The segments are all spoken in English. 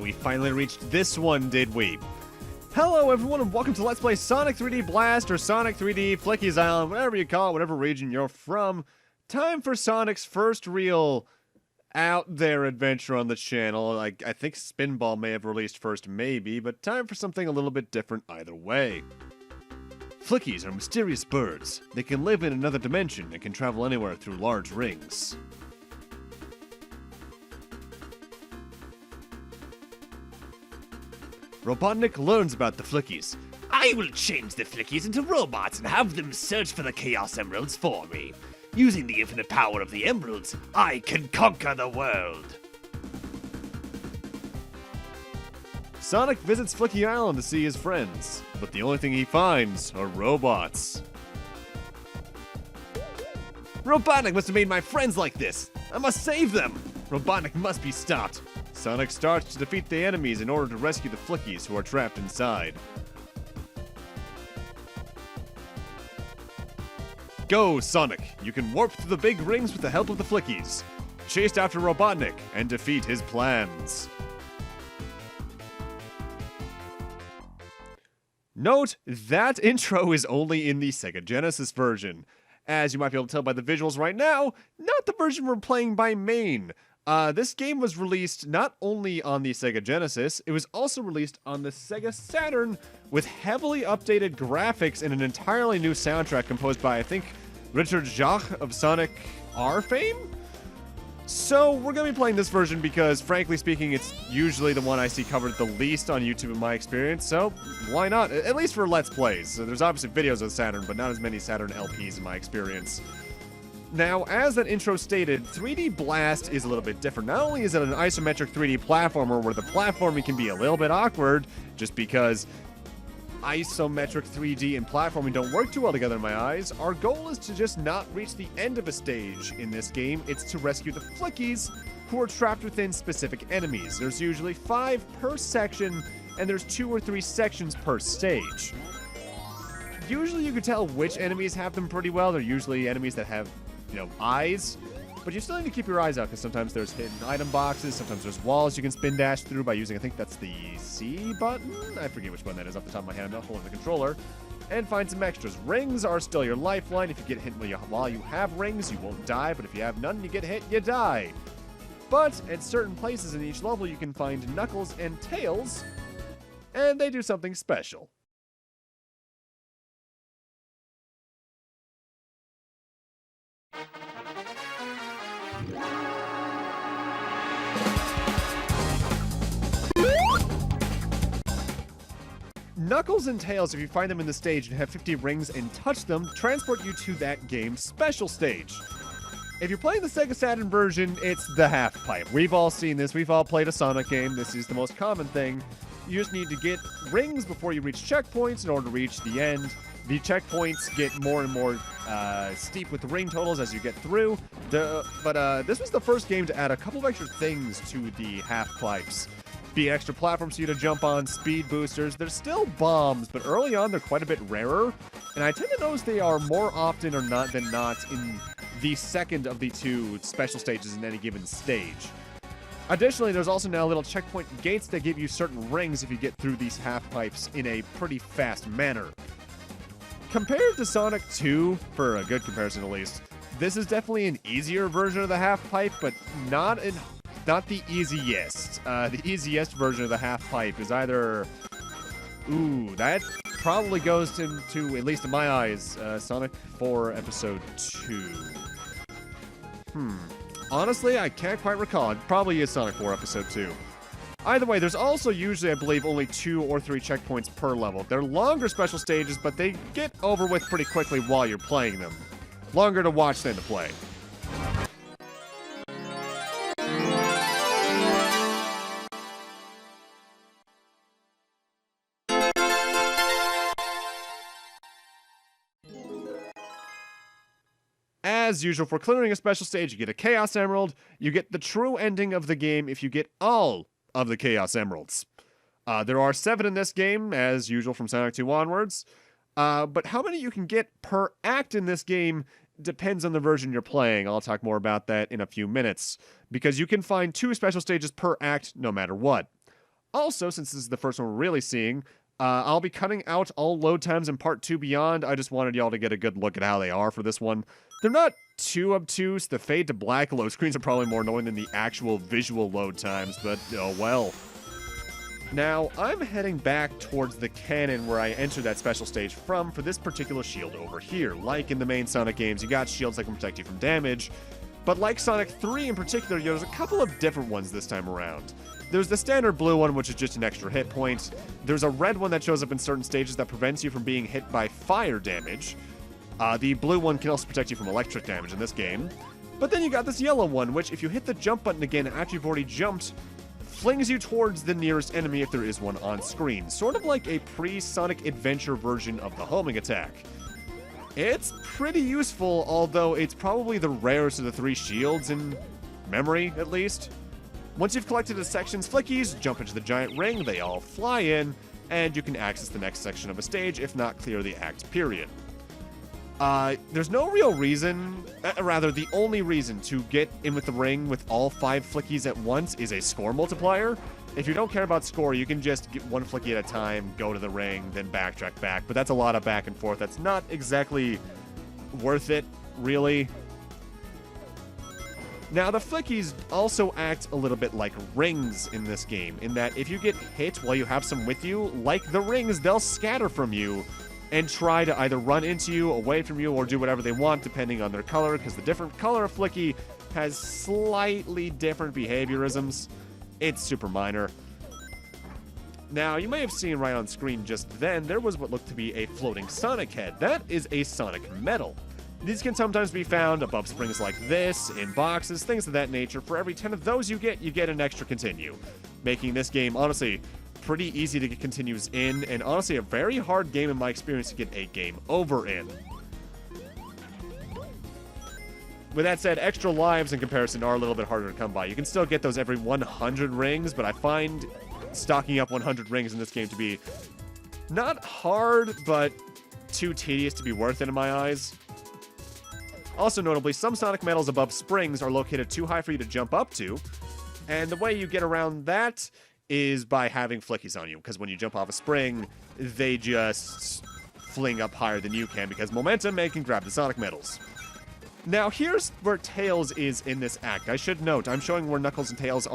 we finally reached this one, did we? Hello everyone and welcome to Let's Play Sonic 3D Blast or Sonic 3D Flicky's Island, whatever you call it, whatever region you're from. Time for Sonic's first real out there adventure on the channel. I think Spinball may have released first, maybe, but time for something a little bit different either way. Flickies are mysterious birds. They can live in another dimension and can travel anywhere through large rings. Robotnik learns about the Flickies. I will change the Flickies into robots and have them search for the Chaos Emeralds for me. Using the infinite power of the Emeralds, I can conquer the world. Sonic visits Flicky Island to see his friends, but the only thing he finds are robots. Robotnik must have made my friends like this. I must save them. Robotnik must be stopped. Sonic starts to defeat the enemies in order to rescue the Flickies who are trapped inside. Go, Sonic! You can warp through the big rings with the help of the Flickies. Chase after Robotnik and defeat his plans. Note, that intro is only in the Sega Genesis version. As you might be able to tell by the visuals right now, not the version we're playing by main. This game was released not only on the Sega Genesis, it was also released on the Sega Saturn with heavily updated graphics and an entirely new soundtrack composed by, I think, Richard Jacques of Sonic R fame? So we're going to be playing this version because, frankly speaking, it's usually the one I see covered the least on YouTube in my experience, so why not? At least for Let's Plays. So there's obviously videos of Saturn, but not as many Saturn LPs in my experience. Now, as that intro stated, 3D Blast is a little bit different. Not only is it an isometric 3D platformer where the platforming can be a little bit awkward, just because isometric 3D and platforming don't work too well together in my eyes, our goal is to just not reach the end of a stage in this game. It's to rescue the Flickies, who are trapped within specific enemies. There's usually 5 per section, and there's 2 or 3 sections per stage. Usually you can tell which enemies have them pretty well. They're usually enemies that have, eyes. But you still need to keep your eyes out, because sometimes there's hidden item boxes, sometimes there's walls you can spin dash through by using, I think that's the C button? I forget which one that is off the top of my head, I'm not holding the controller. And find some extras. Rings are still your lifeline. If you get hit while you have rings, you won't die, but if you have none and you get hit, you die. But at certain places in each level, you can find Knuckles and Tails, and they do something special. Knuckles and Tails, if you find them in the stage and have 50 rings and touch them, transport you to that game's special stage. If you're playing the Sega Saturn version, it's the half pipe. We've all seen this. We've all played a Sonic game. This is the most common thing. You just need to get rings before you reach checkpoints in order to reach the end. The checkpoints get more and more steep with the ring totals as you get through. But this was the first game to add a couple of extra things to the half pipes. Be extra platforms for you to jump on, speed boosters. There's still bombs, but early on they're quite a bit rarer. And I tend to notice they are more often or not than not in the second of the 2 special stages in any given stage. Additionally, there's also now little checkpoint gates that give you certain rings if you get through these half pipes in a pretty fast manner. Compared to Sonic 2, for a good comparison at least, this is definitely an easier version of the half pipe, but not the easiest. The easiest version of the half pipe is either... Ooh, that probably goes into, at least in my eyes, Sonic 4 Episode 2. Honestly, I can't quite recall. It probably is Sonic 4 Episode 2. Either way, there's also usually, I believe, only 2 or 3 checkpoints per level. They're longer special stages, but they get over with pretty quickly while you're playing them. Longer to watch than to play. As usual, for clearing a special stage, you get a Chaos Emerald. You get the true ending of the game if you get all of the Chaos Emeralds. There are 7 in this game, as usual from Sonic 2 onwards. But how many you can get per act in this game depends on the version you're playing. I'll talk more about that in a few minutes, because you can find 2 special stages per act no matter what. Also, since this is the first one we're really seeing, I'll be cutting out all load times in Part 2 Beyond. I just wanted y'all to get a good look at how they are for this one. They're not too obtuse. The fade to black load screens are probably more annoying than the actual visual load times, but oh well. Now, I'm heading back towards the cannon where I entered that special stage from for this particular shield over here. Like in the main Sonic games, you got shields that can protect you from damage, but like Sonic 3 in particular, there's a couple of different ones this time around. There's the standard blue one, which is just an extra hit point. There's a red one that shows up in certain stages that prevents you from being hit by fire damage. The blue one can also protect you from electric damage in this game. But then you got this yellow one, which if you hit the jump button again after you've already jumped, flings you towards the nearest enemy if there is one on screen. Sort of like a pre-Sonic Adventure version of the homing attack. It's pretty useful, although it's probably the rarest of the three shields in memory, at least. Once you've collected the section's flickies, jump into the giant ring, they all fly in, and you can access the next section of a stage, if not clear the act, period. There's no real reason, rather the only reason to get in with the ring with all 5 flickies at once is a score multiplier. If you don't care about score, you can just get 1 flicky at a time, go to the ring, then backtrack back, but that's a lot of back and forth. That's not exactly worth it, really. Now, the flickies also act a little bit like rings in this game, in that if you get hit while you have some with you, like the rings, they'll scatter from you and try to either run into you, away from you, or do whatever they want depending on their color, because the different color of flicky has slightly different behaviorisms. It's super minor. Now, you may have seen right on screen just then, there was what looked to be a floating Sonic head. That is a Sonic medal. These can sometimes be found above springs like this, in boxes, things of that nature. For every 10 of those you get an extra continue, making this game, honestly, pretty easy to get continues in, and honestly a very hard game in my experience to get a game over in. With that said, extra lives in comparison are a little bit harder to come by. You can still get those every 100 rings, but I find stocking up 100 rings in this game to be not hard, but too tedious to be worth it in my eyes. Also notably, some Sonic medals above springs are located too high for you to jump up to, and the way you get around that is by having flickies on you, because when you jump off a spring, they just fling up higher than you can because momentum and can grab the Sonic medals. Now, here's where Tails is in this act. I should note, I'm showing where Knuckles and Tails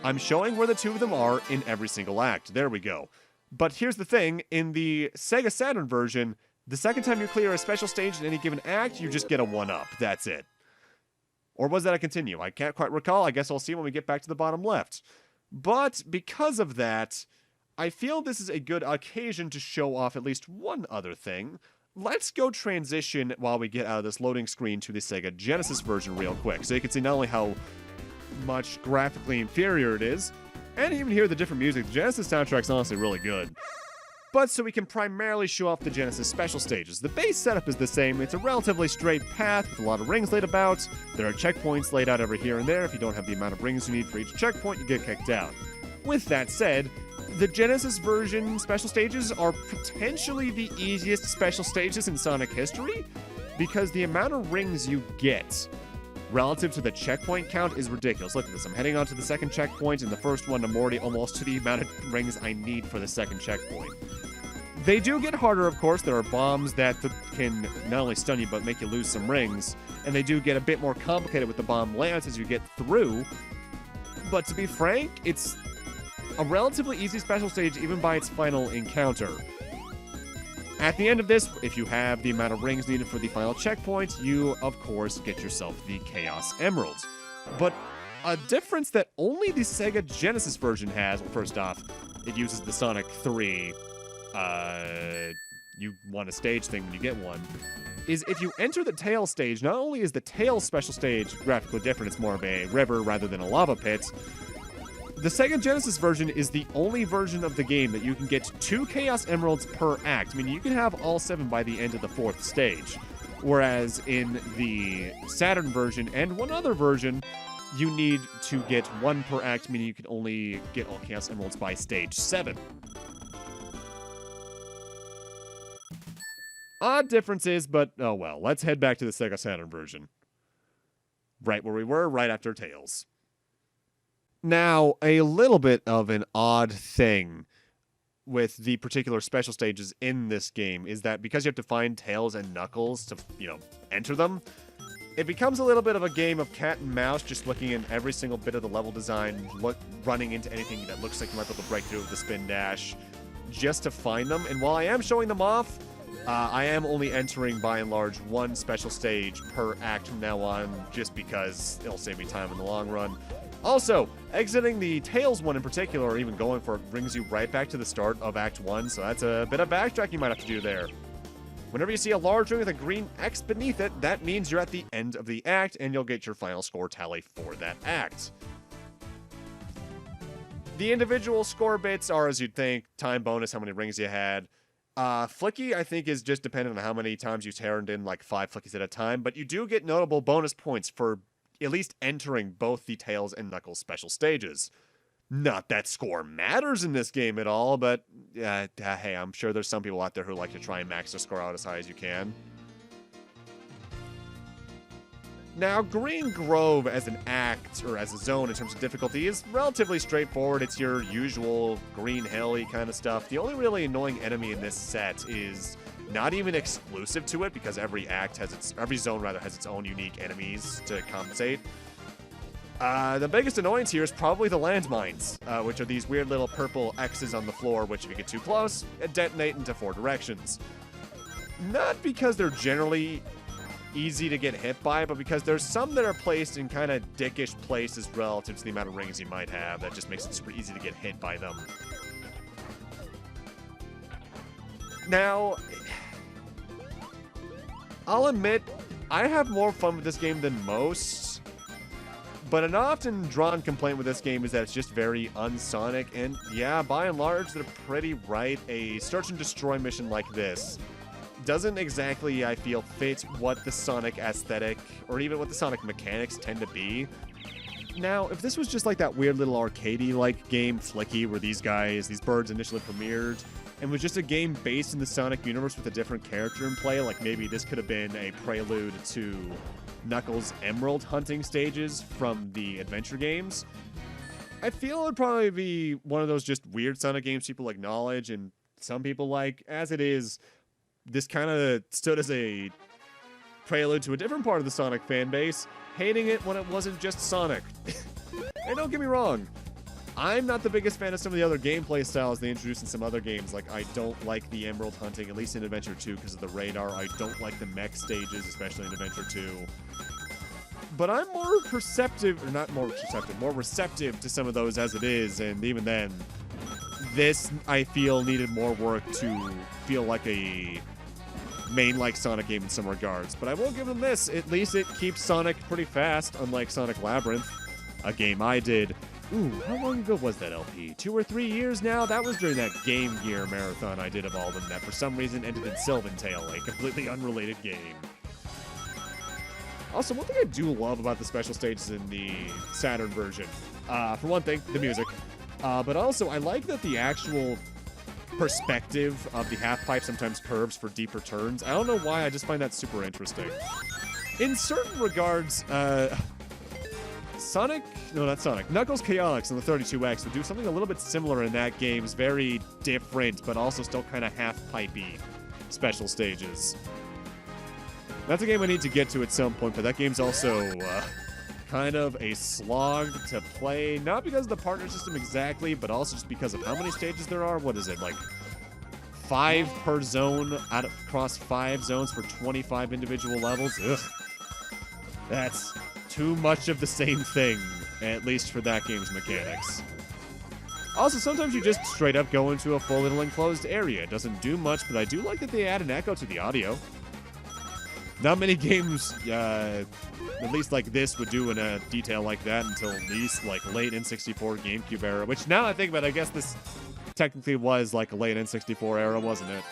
I'm showing where the two of them are in every single act. There we go. But here's the thing, in the Sega Saturn version, the second time you clear a special stage in any given act, you just get a 1-up. That's it. Or was that a continue? I can't quite recall. I guess I'll see when we get back to the bottom left. But because of that, I feel this is a good occasion to show off at least one other thing. Let's go transition while we get out of this loading screen to the Sega Genesis version real quick, so you can see not only how much graphically inferior it is, and even hear the different music. The Genesis soundtrack's honestly really good. But so we can primarily show off the Genesis special stages. The base setup is the same. It's a relatively straight path with a lot of rings laid about. There are checkpoints laid out every here and there. If you don't have the amount of rings you need for each checkpoint, you get kicked out. With that said, the Genesis version special stages are potentially the easiest special stages in Sonic history, because the amount of rings you get relative to the checkpoint count is ridiculous. Look at this. I'm heading on to the second checkpoint, and the first one I'm already almost to the amount of rings I need for the second checkpoint. They do get harder, of course. There are bombs that can not only stun you, but make you lose some rings. And they do get a bit more complicated with the bomb layouts as you get through. But to be frank, it's a relatively easy special stage even by its final encounter. At the end of this, if you have the amount of rings needed for the final checkpoint, you, of course, get yourself the Chaos Emeralds. But a difference that only the Sega Genesis version has, well, first off, it uses the Sonic 3, you want a stage thing when you get one, is if you enter the Tails stage, not only is the Tails special stage graphically different, it's more of a river rather than a lava pit, the Sega Genesis version is the only version of the game that you can get 2 Chaos Emeralds per act. I mean, you can have all 7 by the end of the 4th stage. Whereas in the Saturn version and one other version, you need to get 1 per act, meaning you can only get all Chaos Emeralds by stage 7. Odd differences, but oh well. Let's head back to the Sega Saturn version. Right where we were, right after Tails. Now, a little bit of an odd thing with the particular special stages in this game is that because you have to find Tails and Knuckles to, enter them, it becomes a little bit of a game of cat and mouse, just looking in every single bit of the level design, running into anything that looks like you might be able to break through with the spin dash, just to find them. And while I am showing them off, I am only entering, by and large, one special stage per act from now on, just because it'll save me time in the long run. Also, exiting the Tails one in particular, or even going for it, brings you right back to the start of Act 1, so that's a bit of backtrack you might have to do there. Whenever you see a large ring with a green X beneath it, that means you're at the end of the act, and you'll get your final score tally for that act. The individual score bits are, as you'd think, time bonus, how many rings you had. Flicky, I think, is just dependent on how many times you turned in, like 5 flickies at a time, but you do get notable bonus points for at least entering both the Tails and Knuckles special stages. Not that score matters in this game at all, but hey, I'm sure there's some people out there who like to try and max their score out as high as you can. Now, Green Grove as an act, or as a zone in terms of difficulty, is relatively straightforward. It's your usual Green Hilly kind of stuff. The only really annoying enemy in this set is not even exclusive to it, because every zone has its own unique enemies to compensate. The biggest annoyance here is probably the landmines, which are these weird little purple X's on the floor, which if you get too close, detonate into 4 directions. Not because they're generally easy to get hit by, but because there's some that are placed in kind of dickish places relative to the amount of rings you might have. That just makes it super easy to get hit by them. Now, I'll admit, I have more fun with this game than most, but an often drawn complaint with this game is that it's just very unsonic, and yeah, by and large, they're pretty right. A search and destroy mission like this doesn't exactly, I feel, fit what the Sonic aesthetic, or even what the Sonic mechanics tend to be. Now, if this was just like that weird little arcadey-like game, Flicky, where these birds initially premiered, and was just a game based in the Sonic universe with a different character in play, like maybe this could have been a prelude to Knuckles' Emerald hunting stages from the adventure games, I feel it would probably be one of those just weird Sonic games people acknowledge and some people like. As it is, this kind of stood as a prelude to a different part of the Sonic fan base, hating it when it wasn't just Sonic. And don't get me wrong, I'm not the biggest fan of some of the other gameplay styles they introduced in some other games. Like, I don't like the Emerald hunting, at least in Adventure 2, because of the radar. I don't like the mech stages, especially in Adventure 2. But I'm more receptive to some of those as it is, and even then, this, I feel, needed more work to feel like a main-like Sonic game in some regards. But I will give them this. At least it keeps Sonic pretty fast, unlike Sonic Labyrinth, a game I did. Ooh, how long ago was that LP? 2 or 3 years now? That was during that Game Gear marathon I did of all of them that for some reason ended in Sylvan Tale, a completely unrelated game. Also, one thing I do love about the special stages in the Saturn version, for one thing, the music, but also I like that the actual perspective of the half-pipe sometimes curves for deeper turns. I don't know why, I just find that super interesting. In certain regards, Knuckles Chaotix on the 32X would do something a little bit similar in that game's very different, but also still kind of half-pipey special stages. That's a game I need to get to at some point, but that game's also kind of a slog to play. Not because of the partner system exactly, but also just because of how many stages there are. What is it, like 5 per zone across 5 zones for 25 individual levels? Ugh. That's too much of the same thing, at least for that game's mechanics. Also, sometimes you just straight up go into a full little enclosed area. It doesn't do much, but I do like that they add an echo to the audio. Not many games, at least like this, would do in a detail like that until at least like late N64 GameCube era, which now I think about it, I guess this technically was like a late N64 era, wasn't it?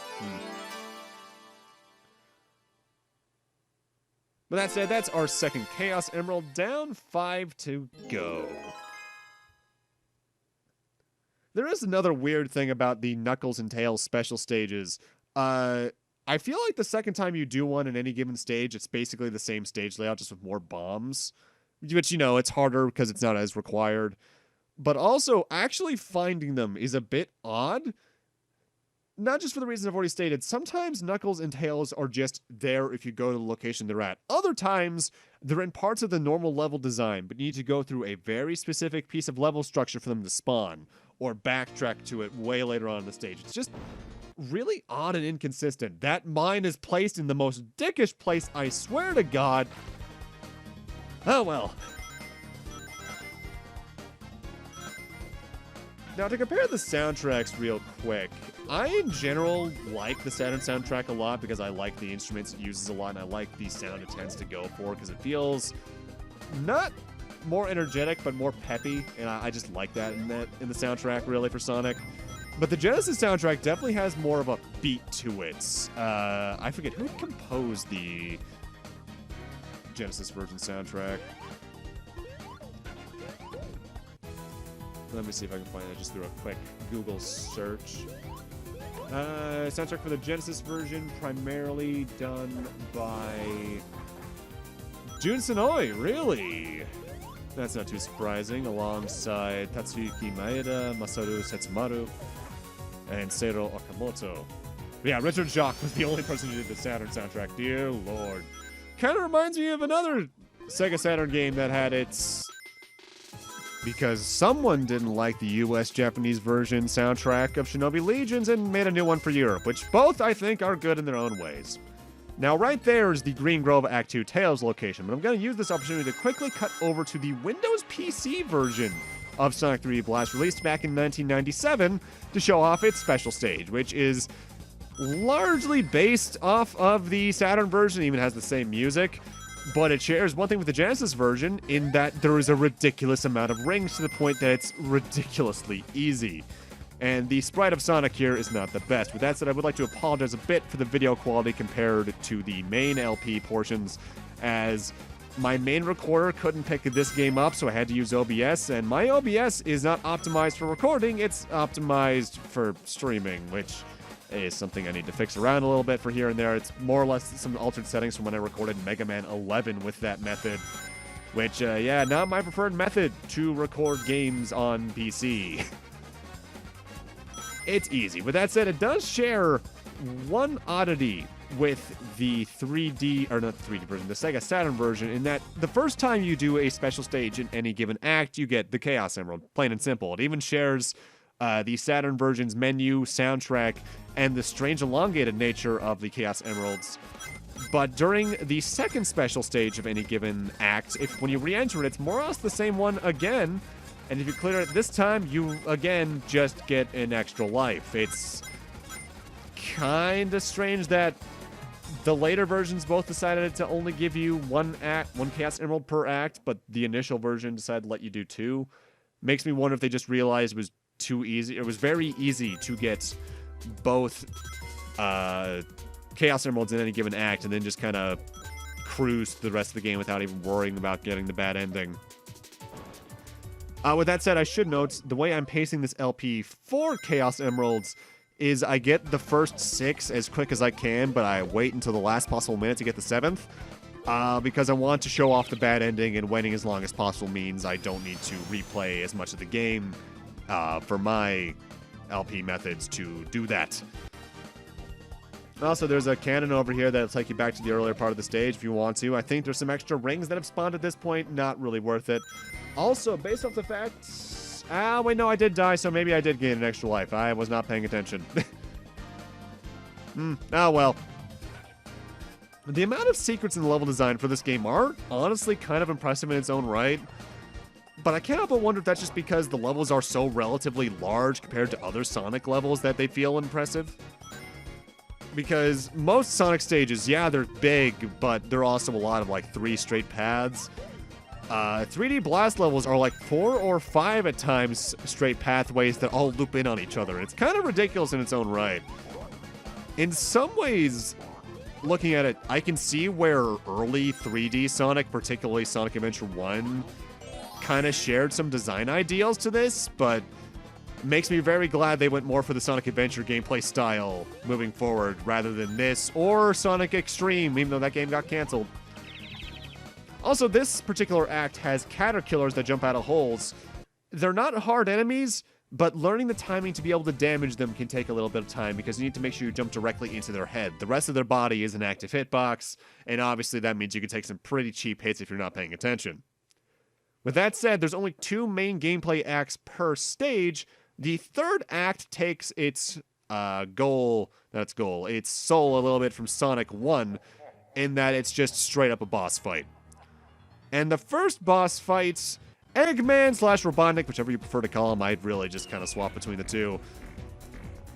But that said, that's our second Chaos Emerald down, 5 to go. There is another weird thing about the Knuckles and Tails special stages. I feel like the second time you do one in any given stage, it's basically the same stage layout, just with more bombs. Which, you know, it's harder because it's not as required. but also actually finding them is a bit odd. Not just for the reasons I've already stated. Sometimes Knuckles and Tails are just there if you go to the location they're at. Other times, they're in parts of the normal level design, but you need to go through a very specific piece of level structure for them to spawn, or backtrack to it way later on in the stage. It's just really odd and inconsistent. That mine is placed in the most dickish place, I swear to God. Oh well. Now, to compare the soundtracks real quick, I, in general, like the Saturn soundtrack a lot because I like the instruments it uses a lot, and I like the sound it tends to go for because it feels not more energetic, but more peppy, and I just like that in the soundtrack, really, for Sonic. But the Genesis soundtrack definitely has more of a beat to it. I forget who composed the Genesis version soundtrack. Let me see if I can find it just through a quick Google search. Soundtrack for the Genesis version, primarily done by Jun Senoi, really? That's not too surprising, alongside Tatsuyuki Maeda, Masaru Setsumaru, and Seiro Okamoto. But yeah, Richard Jacques was the only person who did the Saturn soundtrack, dear lord. Kind of reminds me of another Sega Saturn game that had its... because someone didn't like the US-Japanese version soundtrack of Shinobi Legions and made a new one for Europe, which both, I think, are good in their own ways. Now, right there is the Green Grove Act 2 Tails location, but I'm going to use this opportunity to quickly cut over to the Windows PC version of Sonic 3D Blast, released back in 1997, to show off its special stage, which is largely based off of the Saturn version, even has the same music. But it shares one thing with the Genesis version in that there is a ridiculous amount of rings to the point that it's ridiculously easy. And the sprite of Sonic here is not the best. With that said, I would like to apologize a bit for the video quality compared to the main LP portions, as my main recorder couldn't pick this game up, so I had to use OBS, and my OBS is not optimized for recording, it's optimized for streaming, which is something I need to fix around a little bit for here and there. It's more or less some altered settings from when I recorded Mega Man 11 with that method, which, yeah, not my preferred method to record games on PC. It's easy. With that said, it does share one oddity with the 3D, or not 3D version, the Sega Saturn version, in that the first time you do a special stage in any given act, you get the Chaos Emerald, plain and simple. It even shares the Saturn version's menu, soundtrack, and the strange elongated nature of the Chaos Emeralds. But during the second special stage of any given act, when you re-enter it, it's more or less the same one again, and if you clear it this time, you again just get an extra life. It's kinda strange that the later versions both decided to only give you one Chaos Emerald per act, but the initial version decided to let you do two. Makes me wonder if they just realized it was too easy. It was very easy to get both Chaos Emeralds in any given act and then just kind of cruise through the rest of the game without even worrying about getting the bad ending. With that said, I should note, the way I'm pacing this LP for Chaos Emeralds is I get the first 6 as quick as I can, but I wait until the last possible minute to get the 7th, because I want to show off the bad ending, and waiting as long as possible means I don't need to replay as much of the game for my LP methods to do that. Also, there's a cannon over here that'll take you back to the earlier part of the stage if you want to. I think there's some extra rings that have spawned at this point. Not really worth it. Also, based off the fact... wait, no, I did die, so maybe I did gain an extra life. I was not paying attention. Oh, well. The amount of secrets in the level design for this game are honestly kind of impressive in its own right. But I can't help but wonder if that's just because the levels are so relatively large compared to other Sonic levels that they feel impressive. Because most Sonic stages, yeah, they're big, but they're also a lot of, like, 3 straight paths. 3D Blast levels are like 4 or 5 at times straight pathways that all loop in on each other. It's kind of ridiculous in its own right. In some ways, looking at it, I can see where early 3D Sonic, particularly Sonic Adventure 1, kind of shared some design ideals to this, but makes me very glad they went more for the Sonic Adventure gameplay style moving forward rather than this or Sonic Extreme, even though that game got canceled. Also, this particular act has caterpillars that jump out of holes, They're not hard enemies, but learning the timing to be able to damage them can take a little bit of time because you need to make sure you jump directly into their head. The rest of their body is an active hitbox, and obviously that means you can take some pretty cheap hits if you're not paying attention. With that said, there's only 2 main gameplay acts per stage. The third act takes its soul a little bit from Sonic 1, in that it's just straight up a boss fight. And the first boss fight, Eggman/Robotnik, whichever you prefer to call him, I'd really just kind of swap between the two,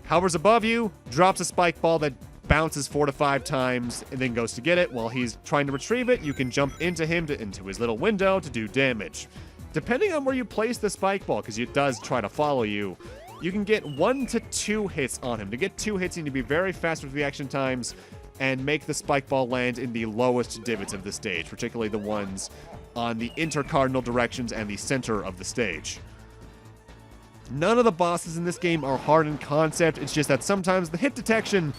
hovers above you, drops a spike ball that bounces 4 to 5 times, and then goes to get it. While he's trying to retrieve it, you can jump into him, into his little window to do damage. Depending on where you place the spike ball, because it does try to follow you, you can get 1 to 2 hits on him. To get 2 hits, you need to be very fast with reaction times and make the spike ball land in the lowest divots of the stage, particularly the ones on the intercardinal directions and the center of the stage. None of the bosses in this game are hard in concept, it's just that sometimes the hit detection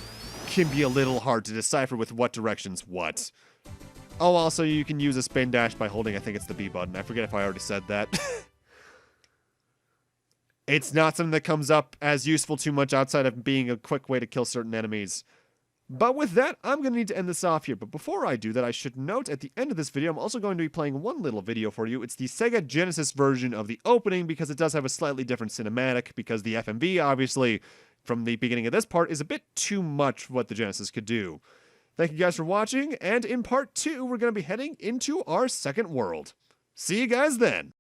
can be a little hard to decipher with what direction's what. Oh, also, you can use a spin dash by holding, I think it's the B button. I forget if I already said that. It's not something that comes up as useful too much outside of being a quick way to kill certain enemies. But with that, I'm going to need to end this off here. But before I do that, I should note at the end of this video, I'm also going to be playing one little video for you. It's the Sega Genesis version of the opening, because it does have a slightly different cinematic, because the FMV, obviously, from the beginning of this part, is a bit too much for what the Genesis could do. Thank you guys for watching, and in part 2, we're going to be heading into our second world. See you guys then!